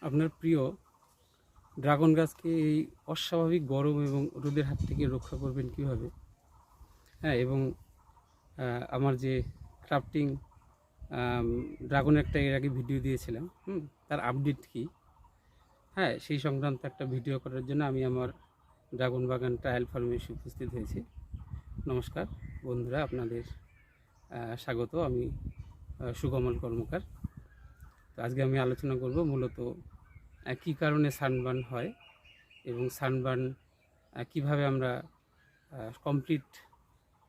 আপনার প্রিয় ড্রাগন গাছকে এই অস্বাভাবিক গরম এবং রোদের হাত থেকে রক্ষা করবেন কীভাবে? হ্যাঁ, এবং আমার যে ক্রাফটিং ড্রাগন একটা এর আগে ভিডিও দিয়েছিলাম, তার আপডেট কী, হ্যাঁ, সেই সংক্রান্ত একটা ভিডিও করার জন্য আমি আমার ড্রাগন বাগান ট্রায়াল ফার্মে এসে উপস্থিত হয়েছি। নমস্কার বন্ধুরা, আপনাদের স্বাগত। আমি সুকমল কর্মকার। তো আজকে আমি আলোচনা করব মূলত কী কারণে সানবার্ন হয় এবং সানবার্ন কীভাবে আমরা কমপ্লিট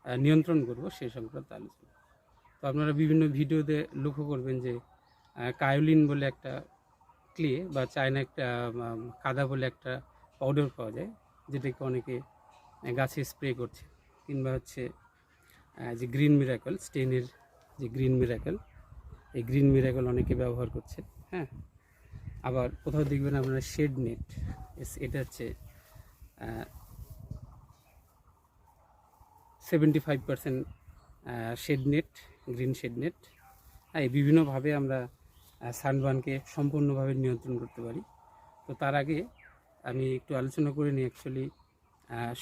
নিয়ন্ত্রণ করব সেই সংক্রান্ত আলোচনা। তো আপনারা বিভিন্ন ভিডিওতে লক্ষ্য করবেন যে কায়োলিন বলে একটা ক্লে বা চায়না একটা কাদা বলে একটা পাউডার পাওয়া যায়, যেটাকে অনেকে গাছে স্প্রে করছে, কিংবা হচ্ছে যে গ্রিন মিরাকল, স্টেনের যে গ্রিন মিরাকল, এই গ্রিন মিরাকল অনেকে ব্যবহার করছে। হ্যাঁ, আবার কোথাও দেখবেন আপনারা শেড নেট, এটা হচ্ছে 75% shade net, green shade net. হ্যাঁ, এই বিভিন্নভাবে আমরা সানবার্নকে সম্পূর্ণভাবে নিয়ন্ত্রণ করতে পারি। তো তার আগে আমি একটু আলোচনা করে নিই অ্যাকচুয়ালি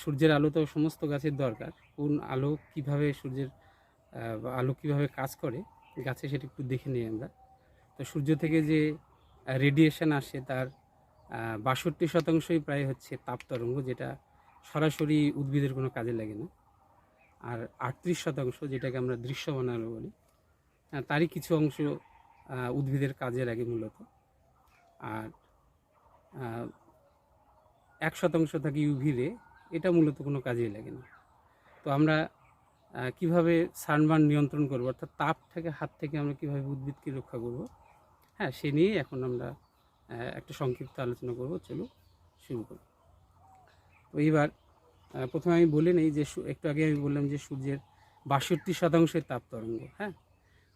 সূর্যের আলো তো সমস্ত গাছের দরকার। কোন আলো কীভাবে সূর্যের আলো কীভাবে কাজ করে গাছে, সেটা একটু দেখে নিই আমরা। তো সূর্য থেকে যে রেডিয়েশন আসে তার 62% প্রায় হচ্ছে তাপ তরঙ্গ, যেটা সরাসরি উদ্ভিদের কোনো কাজে লাগে না। আর 38% যেটাকে আমরা দৃশ্যমান আলো বলি, তারই কিছু অংশ উদ্ভিদের কাজে লাগে মূলত। আর 1% থাকে ইউভি রে, এটা মূলত কোনো কাজেই লাগে না। তো আমরা কিভাবে সানবার্ন নিয়ন্ত্রণ করব, অর্থাৎ তাপ থেকে হাত থেকে আমরা কীভাবে উদ্ভিদকে রক্ষা করব, হ্যাঁ, সে নিয়েই এখন আমরা একটা সংক্ষিপ্ত আলোচনা করব। চলো শুরু করি। তো এইবার প্রথমে আমি বলে নেই যে একটু আগে আমি বললাম যে সূর্যের 62% তাপ তরঙ্গ। হ্যাঁ,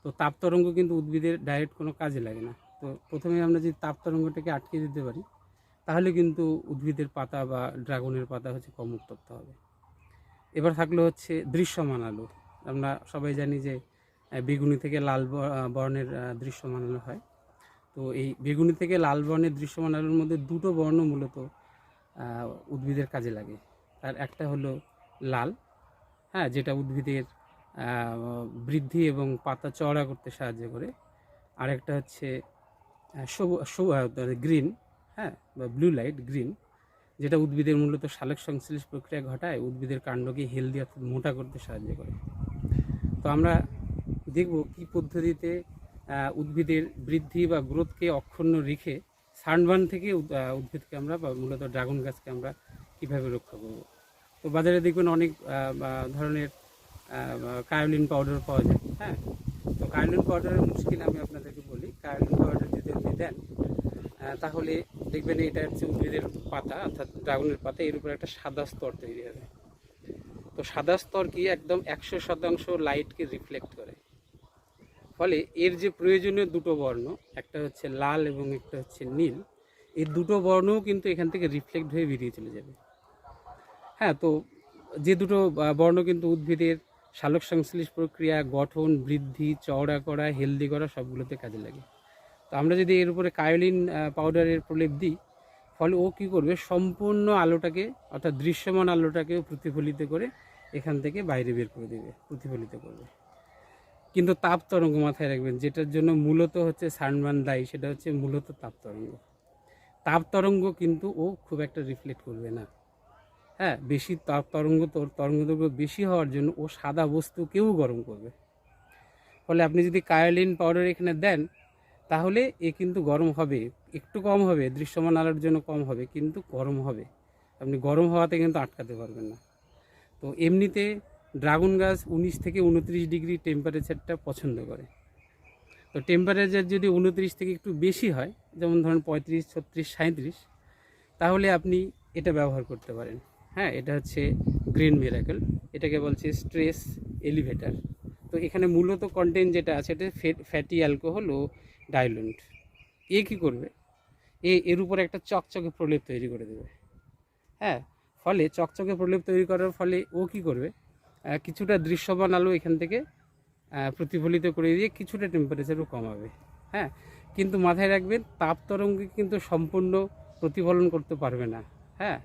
তো তাপ তরঙ্গ কিন্তু উদ্ভিদের ডাইরেক্ট কোনো কাজে লাগে না। তো প্রথমে আমরা যদি তাপ তরঙ্গটাকে আটকে দিতে পারি, তাহলে কিন্তু উদ্ভিদের পাতা বা ড্রাগনের পাতা হচ্ছে কম উত্তপ্ত হবে। এবার থাকলো হচ্ছে দৃশ্যমান আলো। আমরা সবাই জানি যে বেগুনি থেকে লাল বর্ণের দৃশ্যমান আলো হয়। তো এই বেগুনি থেকে লাল বর্ণের দৃশ্যমান আলোর মধ্যে দুটো বর্ণ মূলত উদ্ভিদের কাজে লাগে। তার একটা হলো লাল, হ্যাঁ, যেটা উদ্ভিদের বৃদ্ধি এবং পাতা চওড়া করতে সাহায্য করে। আর একটা হচ্ছে গ্রিন, হ্যাঁ, বা ব্লু লাইট গ্রিন, যেটা উদ্ভিদের মূলত সালোক সংশ্লেষ প্রক্রিয়া ঘটায়, উদ্ভিদের কাণ্ডকে হেলদি অর্থাৎ মোটা করতে সাহায্য করে। তো আমরা দেখব কি পদ্ধতিতে উদ্ভিদের বৃদ্ধি বা গ্রোথকে অক্ষুণ্ণ রেখে সানবার্ন থেকে উদ্ভিদকে আমরা বা মূলত ড্রাগন গাছকে আমরা কীভাবে রক্ষা করব। তো বাজারে দেখবেন অনেক ধরনের কায়োলিন পাউডার পাওয়া যায়। হ্যাঁ, তো কায়োলিন পাউডারের মুশকিল আমি আপনাদেরকে বলি। কায়োলিন পাউডার যদি আপনি দেন, তাহলে দেখবেন এটা হচ্ছে উদ্ভিদের পাতা, অর্থাৎ ড্রাগনের পাতা, এর উপর একটা সাদা স্তর তৈরি হবে। তো সাদা স্তর কি একদম 100% লাইটকে রিফ্লেক্ট করে, ফলে এর যে প্রয়োজনীয় দুটো বর্ণ, একটা হচ্ছে লাল এবং একটা হচ্ছে নীল, এই দুটো বর্ণও কিন্তু এখান থেকে রিফ্লেক্ট হয়ে বেরিয়ে চলে যাবে। হ্যাঁ, তো যে দুটো বর্ণ কিন্তু উদ্ভিদের সালোক সংশ্লেষ প্রক্রিয়া, গঠন, বৃদ্ধি, চওড়া করা, হেলদি করা সবগুলোতে কাজে লাগে। তো আমরা যদি এর উপরে কায়োলিন পাউডারের প্রলেপ দিই, ফলে ও কী করবে, সম্পূর্ণ আলোটাকে অর্থাৎ দৃশ্যমান আলোটাকেও প্রতিফলিত করে এখান থেকে বাইরে বের করে দেবে, প্রতিফলিত করবে। কিন্তু তাপ তরঙ্গ মাথায় রাখবেন, যেটার জন্য মূলত হচ্ছে সানবার্ন দায়ী, সেটা হচ্ছে মূলত তাপ তরঙ্গ। তাপ তরঙ্গ কিন্তু ও খুব একটা রিফ্লেক্ট করবে না। হ্যাঁ, বেশি তাপ তরঙ্গদৈর্ঘ্য বেশি হওয়ার জন্য ও সাদা বস্তুকেও গরম করবে। ফলে আপনি যদি কায়োলিন পাউডার এখানে দেন, তাহলে এ কিন্তু গরম হবে, একটু কম হবে, দৃশ্যমান আলোর জন্য কম হবে, কিন্তু গরম হবে। আপনি গরম হওয়াতে কিন্তু আটকাতে পারবেন না। তো এমনিতে ড্রাগন গাছ 19 থেকে 29 ডিগ্রি টেম্পারেচারটা পছন্দ করে। তো টেম্পারেচার যদি 29 থেকে একটু বেশি হয়, যেমন ধরেন 35, 36, 37, তাহলে আপনি এটা ব্যবহার করতে পারেন। হ্যাঁ, এটা হচ্ছে গ্রিন মিরাকল, এটাকে বলছে স্ট্রেস এলিভেটার। তো এখানে মূলত কন্টেন্ট যেটা আছে, এটা ফ্যাটি অ্যালকোহল ও ডাইলুন্ট। এ কী করবে, এর উপরে একটা চকচকে প্রলেপ তৈরি করে দেবে। হ্যাঁ, ফলে চকচকে প্রলেপ তৈরি করার ফলে ও কী করবে, কিছুটা দৃশ্যমান আলো এখান থেকে প্রতিফলিত করে দিয়ে কিছুটা টেম্পারেচারও কমাবে। হ্যাঁ, কিন্তু মাথায় রাখবেন তাপ তরঙ্গ কিন্তু সম্পূর্ণ প্রতিফলন করতে পারবে না। হ্যাঁ,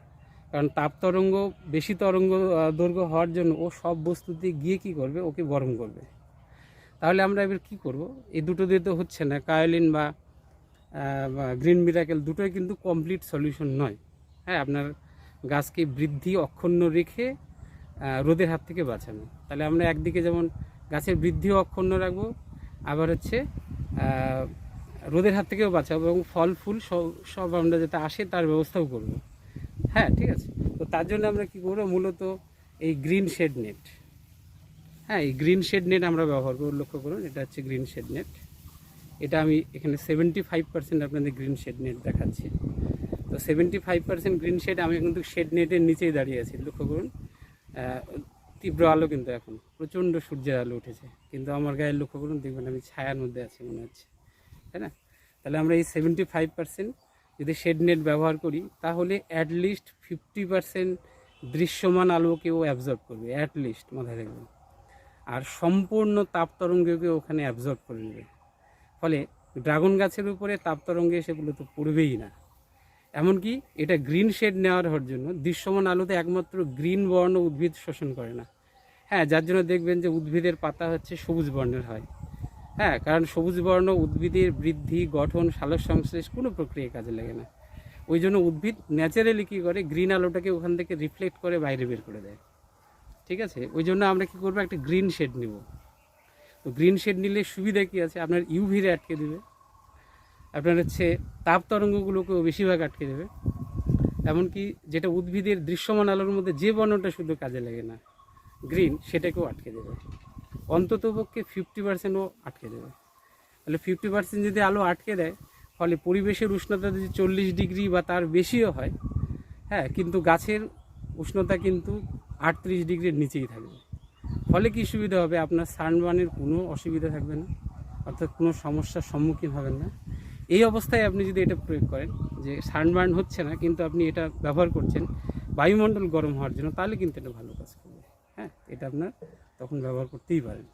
কারণ তাপ তরঙ্গ বেশি তরঙ্গ দৈর্ঘ্য হওয়ার জন্য ও সব বস্তুতে গিয়ে কী করবে, ওকে গরম করবে। তাহলে আমরা এবার কী করব, এই দুটো দিয়ে তো হচ্ছে না। কায়োলিন বা গ্রিন মিরাকেল দুটোই কিন্তু কমপ্লিট সলিউশন নয়। হ্যাঁ, আপনার গাছকে বৃদ্ধি অক্ষুণ্ণ রেখে রোদের হাত থেকে বাঁচানো। তাহলে আমরা একদিকে যেমন গাছের বৃদ্ধিও অক্ষুণ্ণ রাখবো, আবার হচ্ছে রোদের হাত থেকেও বাঁচাবো, এবং ফল ফুল সব আমরা যাতে আসে তার ব্যবস্থাও করব। হ্যাঁ, ঠিক আছে। তো তার জন্য আমরা কী করবো, মূলত এই গ্রিন শেড নেট, হ্যাঁ এই গ্রিন শেড নেট আমরা ব্যবহার করব। লক্ষ্য করুন, এটা হচ্ছে গ্রিন শেড নেট। এটা আমি এখানে 75% আপনাদের গ্রিন শেড নেট দেখাচ্ছি। তো 75% গ্রিন শেড, আমি কিন্তু শেড নেটের নিচেই দাঁড়িয়ে আছি। লক্ষ্য করুন, তীব্র আলো কিন্তু এখন প্রচণ্ড সূর্যের আলো উঠেছে, কিন্তু আমার গায়ে লক্ষ্য করুন, দেখবেন আমি ছায়ার মধ্যে আছি মনে হচ্ছে, তাই না? তাহলে আমরা এই 75% যদি শেড নেট ব্যবহার করি, তাহলে অ্যাটলিস্ট 50% দৃশ্যমান আলোকেও অ্যাবজর্ব করবে, অ্যাটলিস্ট, মাথায় রাখবেন। আর সম্পূর্ণ তাপ তরঙ্গকে ওখানে অ্যাবজর্ব করে নেবে। ফলে ড্রাগন গাছের উপরে তাপ তরঙ্গে সেগুলো তো পড়বেই না। এমনকি এটা গ্রিন শেড নেওয়ার জন্য দৃশ্যমান আলোতে একমাত্র গ্রিন বর্ণ উদ্ভিদ শোষণ করে না। হ্যাঁ, যার জন্য দেখবেন যে উদ্ভিদের পাতা হচ্ছে সবুজ বর্ণের হয়। হ্যাঁ, কারণ সবুজ বর্ণ উদ্ভিদের বৃদ্ধি, গঠন, সালোক সংশ্লেষ কোনো প্রক্রিয়ায় কাজে লাগে না। ওই জন্য উদ্ভিদ ন্যাচারালি কী করে, গ্রিন আলোটাকে ওখান থেকে রিফ্লেক্ট করে বাইরে বের করে দেয়। ঠিক আছে, ওই জন্য আমরা কী করবো, একটা গ্রিন শেড নেব। তো গ্রিন শেড নিলে সুবিধা কী আছে, আপনার ইউভিরে আটকে দেবে, আপনার হচ্ছে তাপ তরঙ্গগুলোকেও বেশিরভাগ আটকে দেবে। এমনকি যেটা উদ্ভিদের দৃশ্যমান আলোর মধ্যে যে বর্ণটা শুধু কাজে লাগে না, গ্রিন, সেটাকেও আটকে দেবে। অন্ততপক্ষে 50%ও আটকে দেবে। তাহলে 50% যদি আলো আটকে দেয়, ফলে পরিবেশের উষ্ণতা যদি 40 ডিগ্রি বা তার বেশিও হয়, হ্যাঁ, কিন্তু গাছের উষ্ণতা কিন্তু 38 ডিগ্রির নিচেই থাকবে। ফলে কী সুবিধা হবে, আপনার সানবার্নের কোনো অসুবিধা থাকবে না, অর্থাৎ কোনো সমস্যার সম্মুখীন হবেন না। এই অবস্থায় আপনি যদি এটা প্রয়োগ করেন, যে সানবার্ন হচ্ছে না কিন্তু আপনি এটা ব্যবহার করছেন বায়ুমণ্ডল গরম হওয়ার জন্য, তাহলে কিন্তু এটা ভালো কাজ করবে। হ্যাঁ, এটা আপনার তখন ব্যবহার করতেই পারেন।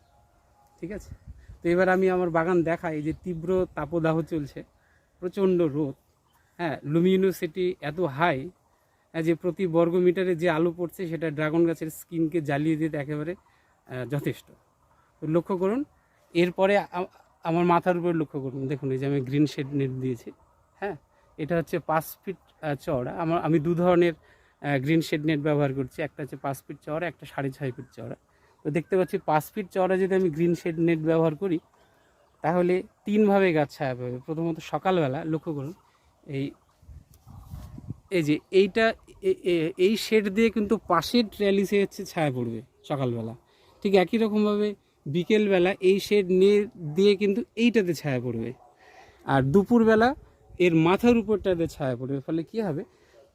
ঠিক আছে। তো এবার আমি আমার বাগান দেখাই, যে তীব্র তাপদাহ চলছে, প্রচণ্ড রোদ। হ্যাঁ, লুমিনোসিটি এত হাই যে প্রতি বর্গ মিটারে যে আলো পড়ছে সেটা ড্রাগন গাছের স্কিনকে জ্বালিয়ে দিতে একেবারে যথেষ্ট। তো লক্ষ্য করুন, এরপরে আমার মাথার উপর লক্ষ্য করুন, দেখুন এই যে আমি গ্রিন শেড নেট দিয়েছি। হ্যাঁ, এটা হচ্ছে 5 ফিট চওড়া। আমি দু ধরনের গ্রিন শেড নেট ব্যবহার করছি, একটা হচ্ছে 5 ফিট চওড়া, একটা 6.5 ফিট চওড়া। তো দেখতে পাচ্ছি 5 ফিট চওড়া যদি আমি গ্রিন শেড নেট ব্যবহার করি, তাহলে 3ভাবে গাছ ছায়া পাবে। প্রথমত সকালবেলা লক্ষ্য করুন, এই যে এইটা, এই শেড দিয়ে কিন্তু পাশের ট্র্যালিসে হচ্ছে ছায়া পড়বে সকালবেলা। ঠিক একই রকমভাবে বিকেলবেলা এই শেড দিয়ে কিন্তু এইটাতে ছায়া পড়বে, আর দুপুরবেলা এর মাথার উপরটাতে ছায়া পড়বে। ফলে কী হবে,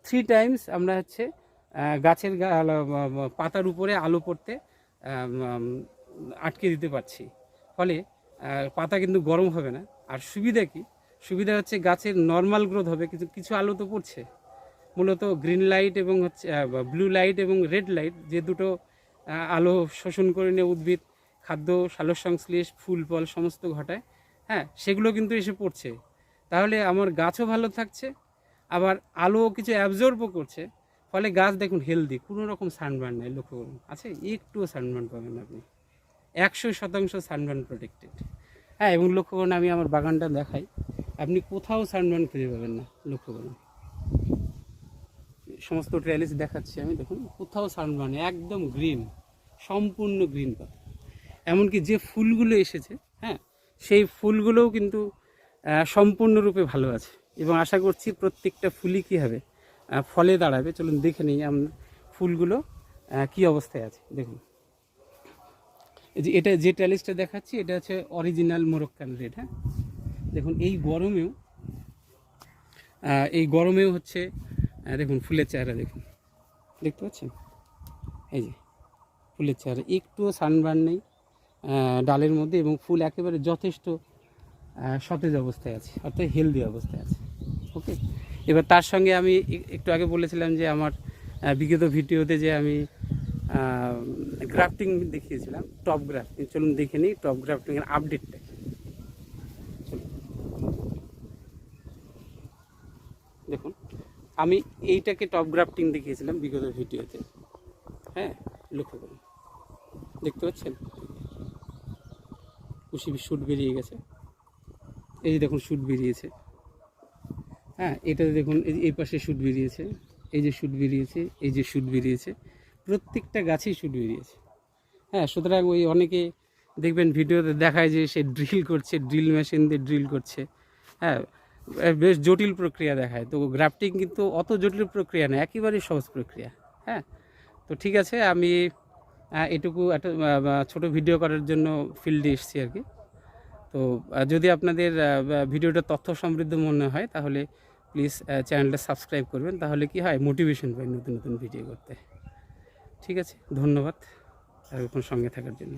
3 টাইমস আমরা হচ্ছে গাছের পাতার উপরে আলো পড়তে আটকে দিতে পারছি। ফলে পাতা কিন্তু গরম হবে না। আর সুবিধা কি, সুবিধা হচ্ছে গাছের নর্মাল গ্রোথ হবে, কিছু আলো তো পড়ছে। মূলত গ্রিন লাইট এবং হচ্ছে ব্লু লাইট এবং রেড লাইট, যে দুটো আলো শোষণ করে নিয়ে উদ্ভিদ খাদ্য, সালোক সংশ্লেষ, ফুল ফল সমস্ত ঘটায়, হ্যাঁ, সেগুলো কিন্তু এসে পড়ছে। তাহলে আমার গাছও ভালো থাকছে, আবার আলো কিছু অ্যাবজর্বও করছে। ফলে গাছ দেখুন হেলদি, কোনো রকম সানবার্ন নেই। লক্ষ্য করুন, আছে একটুও সানবার্ন পাবেন আপনি, 100% সানবার্ন প্রোটেক্টেড। হ্যাঁ, এবং লক্ষ্য করুন, আমি আমার বাগানটা দেখাই, আপনি কোথাও সানবার্ন খুঁজে পাবেন না। লক্ষ্য করুন, সমস্ত ট্রেলিস দেখাচ্ছি আমি, দেখুন কোথাও সানবার্ন, একদম গ্রিন, সম্পূর্ণ গ্রিন পাতা। এমনকি যে ফুলগুলো এসেছে, হ্যাঁ, সেই ফুলগুলোও কিন্তু সম্পূর্ণরূপে ভালো আছে, এবং আশা করছি প্রত্যেকটা ফুলই কী হবে, ফলে দাঁড়াবে। চলুন দেখে নিই আমরা ফুলগুলো কী অবস্থায় আছে। দেখুন, এটা যে ট্যালিসটা দেখাচ্ছি, এটা হচ্ছে অরিজিনাল মোরক্কান রেড। হ্যাঁ, দেখুন এই গরমেও হচ্ছে, দেখুন ফুলের চেহারা, দেখুন, দেখতে পাচ্ছেন, এই যে ফুলের চেহারা, একটুও সানবার্ন নেই ডালের মধ্যে, এবং ফুল একেবারে যথেষ্ট সতেজ অবস্থায় আছে, অর্থাৎ হেলদি অবস্থায় আছে। ওকে, এবার তার সঙ্গে আমি একটু আগে বলেছিলাম যে আমার বিগত ভিডিওতে যে আমি গ্রাফটিং দেখিয়েছিলাম, টপ গ্রাফটিং। চলুন দেখে নিই টপ গ্রাফটিংয়ের আপডেটটা। চলুন। দেখুন আমি এইটাকে টপ গ্রাফটিং দেখিয়েছিলাম বিগত ভিডিওতে। হ্যাঁ, লক্ষ্য করুন, দেখতে পাচ্ছেন কুশি শ্যুট বেরিয়ে গেছে, এই যে দেখুন শ্যুট বেরিয়েছে। হ্যাঁ, এটাতে দেখুন এই পাশে শ্যুট বেরিয়েছে, এই যে শ্যুট বেরিয়েছে, এই যে শ্যুট বেরিয়েছে, প্রত্যেকটা গাছেই শ্যুট বেরিয়েছে। হ্যাঁ, সুতরাং ওই অনেকে দেখবেন ভিডিওতে দেখায় যে সে ড্রিল করছে, ড্রিল মেশিন দিয়ে ড্রিল করছে। হ্যাঁ, বেশ জটিল প্রক্রিয়া দেখায়। তো গ্রাফটিং কিন্তু অত জটিল প্রক্রিয়া না, একেবারেই সহজ প্রক্রিয়া। হ্যাঁ, তো ঠিক আছে, আমি এটুকু একটা ছোটো ভিডিও করার জন্য ফিল্ডে এসেছি আর কি। তো যদি আপনাদের ভিডিওটা তথ্য সমৃদ্ধ মনে হয় তাহলে প্লিজ চ্যানেলটা সাবস্ক্রাইব করবেন, তাহলে কি হয় মোটিভেশন পাই নতুন নতুন ভিডিও করতে। ঠিক আছে, ধন্যবাদ এতক্ষণ সঙ্গে থাকার জন্য।